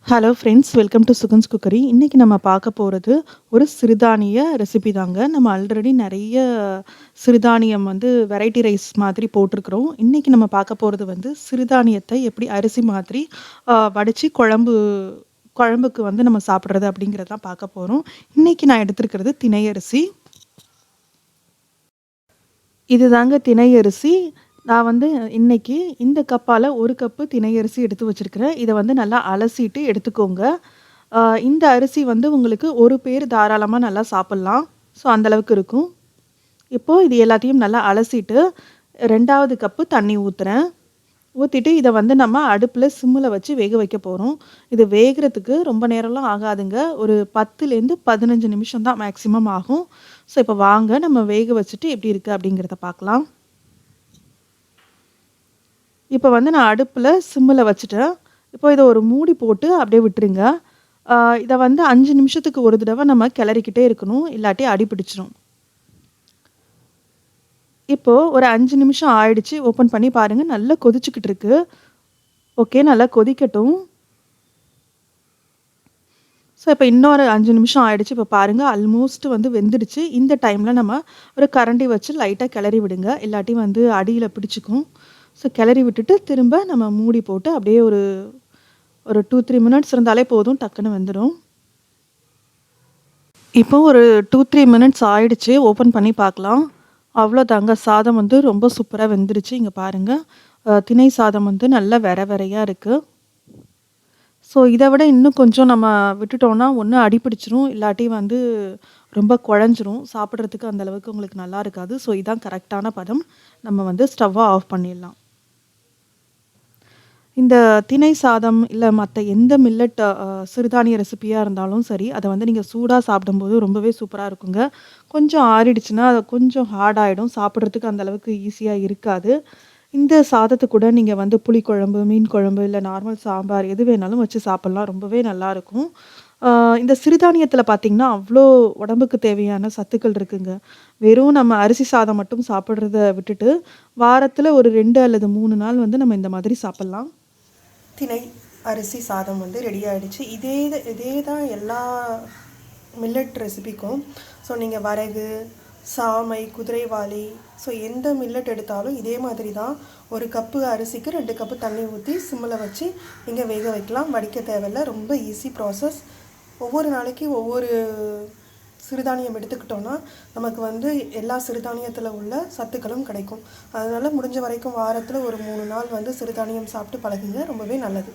Hello friends, welcome to Sugan's cookery. இன்றைக்கி நம்ம பார்க்க போகிறது ஒரு சிறுதானிய ரெசிபி தாங்க. நம்ம ஆல்ரெடி நிறைய சிறுதானியம் வெரைட்டி ரைஸ் மாதிரி போட்டிருக்கிறோம். இன்றைக்கி நம்ம பார்க்க போகிறது சிறுதானியத்தை எப்படி அரிசி மாதிரி வடித்து குழம்புக்கு நம்ம சாப்பிட்றது அப்படிங்கிறதான் பார்க்க போகிறோம். இன்றைக்கி நான் எடுத்துருக்கிறது திணை அரிசி. இது தாங்க திணை அரிசி. நான் இன்னைக்கு இந்த கப்பால் 1 கப்பு திணை அரிசி எடுத்து வச்சுருக்கிறேன். இதை நல்லா அலசிட்டு எடுத்துக்கோங்க. இந்த அரிசி உங்களுக்கு ஒரு பேர் தாராளமாக நல்லா சாப்பிட்லாம். ஸோ அந்தளவுக்கு இருக்கும். இப்போது இது எல்லாத்தையும் நல்லா அலசிட்டு 2வது கப்பு தண்ணி ஊற்றுறேன். ஊற்றிட்டு இதை நம்ம அடுப்பில் சிம்மில் வச்சு வேக வைக்க போகிறோம். இது வேகிறதுக்கு ரொம்ப நேரம்லாம் ஆகாதுங்க. ஒரு 10லேருந்து 15 நிமிஷம் தான் மேக்ஸிமம் ஆகும். ஸோ இப்போ வாங்க நம்ம வேக வச்சுட்டு எப்படி இருக்குது அப்படிங்கிறத பார்க்கலாம். இப்போ நான் அடுப்பில் சிம்மில் வச்சுட்டேன். இப்போ இதை ஒரு மூடி போட்டு அப்படியே விட்டுருங்க. இதை 5 நிமிஷத்துக்கு ஒரு தடவை நம்ம கிளறிக்கிட்டே இருக்கணும், இல்லாட்டி அடி பிடிச்சிரும். இப்போது ஒரு 5 நிமிஷம் ஆயிடுச்சு. ஓப்பன் பண்ணி பாருங்கள், நல்லா கொதிச்சுக்கிட்டு இருக்கு. ஓகே, நல்லா கொதிக்கட்டும். ஸோ இப்போ இன்னொரு 5 நிமிஷம் ஆயிடுச்சு. இப்போ பாருங்கள், ஆல்மோஸ்ட் வெந்துடுச்சு. இந்த டைமில் நம்ம ஒரு கரண்டி வச்சு லைட்டாக கிளறி விடுங்க, இல்லாட்டி அடியில் பிடிச்சிக்கும். ஸோ கிளறி விட்டுட்டு திரும்ப நம்ம மூடி போட்டு அப்படியே ஒரு 2-3 மினிட்ஸ் இருந்தாலே போதும், டக்குன்னு வெந்துடும். இப்போ ஒரு 2-3 மினிட்ஸ் ஆயிடுச்சு. ஓப்பன் பண்ணி பார்க்கலாம். அவ்வளோதாங்க, சாதம் ரொம்ப சூப்பராக வெந்துருச்சு. இங்கே பாருங்கள், திணை சாதம் நல்லா வெரையாக இருக்குது. ஸோ இதை விட இன்னும் கொஞ்சம் நம்ம விட்டுட்டோன்னா ஒன்று அடி பிடிச்சிரும், இல்லாட்டி ரொம்ப குழஞ்சிரும். சாப்பிட்றதுக்கு அந்தளவுக்கு உங்களுக்கு நல்லா இருக்காது. ஸோ இதான் கரெக்டான பதம். நம்ம ஸ்டவ்வை ஆஃப் பண்ணிடலாம். இந்த திணை சாதம் இல்லை மற்ற எந்த மில்லட் சிறுதானிய ரெசிபியாக இருந்தாலும் சரி, அதை நீங்கள் சூடாக சாப்பிடும்போது ரொம்பவே சூப்பராக இருக்குங்க. கொஞ்சம் ஆறிடுச்சுன்னா அது கொஞ்சம் ஹார்ட் ஆகிடும், சாப்பிட்றதுக்கு அந்தளவுக்கு ஈஸியாக இருக்காது. இந்த சாதத்தை கூட நீங்கள் புளிக்குழம்பு, மீன் குழம்பு, இல்லை நார்மல் சாம்பார் எது வேணாலும் வச்சு சாப்பிட்லாம். ரொம்பவே நல்லாயிருக்கும். இந்த சிறுதானியத்தில் பார்த்திங்கன்னா அவ்வளோ உடம்புக்கு தேவையான சத்துக்கள் இருக்குங்க. வெறும் நம்ம அரிசி சாதம் மட்டும் சாப்பிட்றத விட்டுட்டு வாரத்தில் ஒரு 2 அல்லது 3 நாள் நம்ம இந்த மாதிரி சாப்பிட்லாம். திணை அரிசி சாதம் ரெடி ஆகிடுச்சு. இதே தான் எல்லா மில்லட் ரெசிபிக்கும். ஸோ நீங்கள் வரகு, சாமை, குதிரைவாலி, ஸோ எந்த மில்லட் எடுத்தாலும் இதே மாதிரி தான். 1 கப்பு அரிசிக்கு 2 கப்பு தண்ணி ஊற்றி சிம்மில் வச்சு நீங்கள் வேக வைக்கலாம். வடிக்க தேவையில்லை, ரொம்ப ஈஸி ப்ராசஸ். ஒவ்வொரு நாளைக்கு ஒவ்வொரு சிறுதானியம் எடுத்துக்கிட்டோன்னா நமக்கு எல்லா சிறுதானியத்தில் உள்ள சத்துக்களும் கிடைக்கும். அதனால் முடிஞ்ச வரைக்கும் வாரத்தில் ஒரு 3 நாள் சிறுதானியம் சாப்பிட்டு பழகுங்க, ரொம்பவே நல்லது.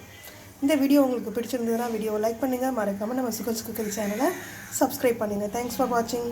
இந்த வீடியோ உங்களுக்கு பிடிச்சிருந்ததுன்னா வீடியோவை லைக் பண்ணுங்கள், மறக்காமல் நம்ம சுகன்ஸ் குக்கரி சேனலை சப்ஸ்கிரைப் பண்ணுங்கள். தேங்க்ஸ் ஃபார் வாட்சிங்.